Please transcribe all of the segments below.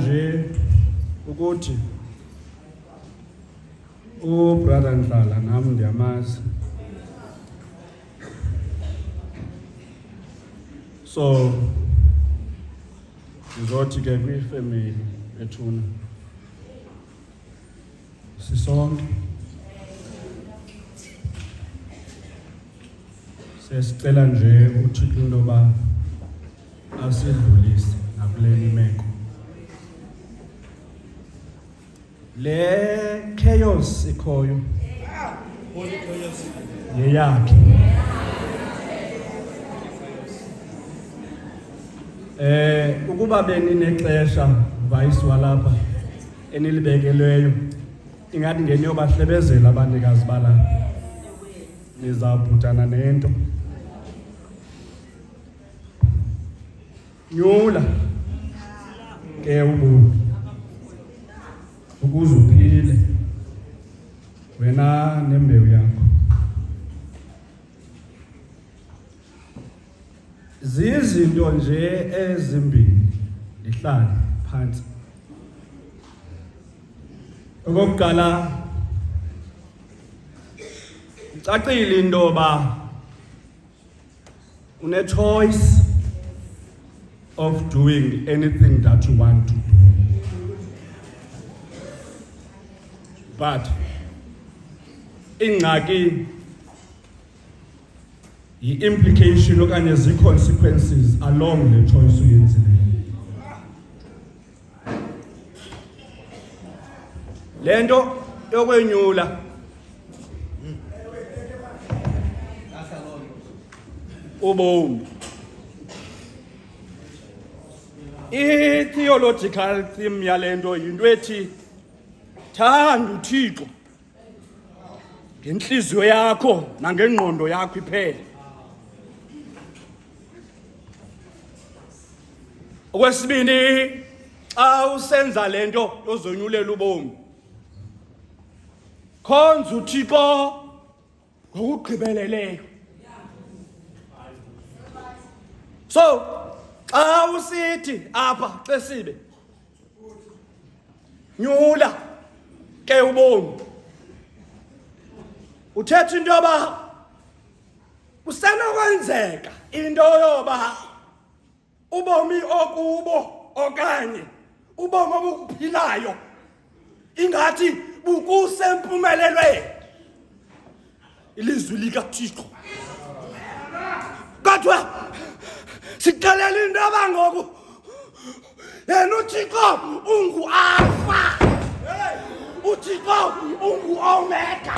nje ukuthi ubrother Ndlala nami ndiyamazi. So ndizothi ke kwifamily ethuna sisonke sesicela nje uThixo intoba asidlulise nakuleli meko. Le chaos ikhoyo yeyakhe. Ukuba beninexesha vice walapha enilibekeleyo ingathi ngeniyobahlebezela abanikazi bala nizabhutana nento. Nyula ke ubomi ukuze uphile wena nembewu yakho. Zizinto nje ezimbini lihlale phansi. Okokuqala ucacile intoba une choice of doing anything that you want to do. But ingxaki yi-implication okanye zi-consequences along the choice uyenzileyo. Le nto yokwenyula ubomi, i-theological theme yale nto yinto ethi thanda uThixo ngenhliziyo yakho nangengqondo yakho iphela. Okwesibini, xa usenza le nto yozonyulela ubomi, khonza uThixo ngokugqibeleleyo. So xa usithi apha xesibe nyula ke ubomi, uthetha into yoba kusenokwenzeka into yoba ubomi okubo okanye ubomi obuphilayo ingathi bukusempumelelweni ilizwi likaThixo. Kodwa sixelela into yoba ngoku yena uThixo ungu-Alpha, uThixo ungu-Omega,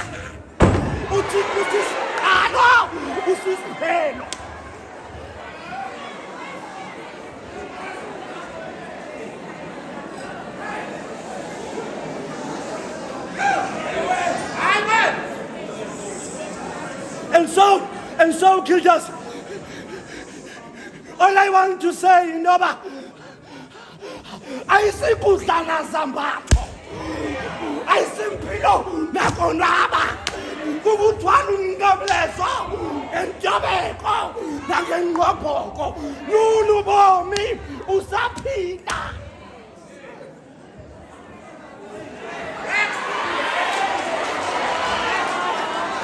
uThixo usisiqalo usisiphelo. And so Gildas, all I want to say, Noba, ayisikudlala zambatho, ayisimpilo nakonwaba, kubuthwala umnqamlezo entobeko nangenqobhoko, nyula ubomi usaphila.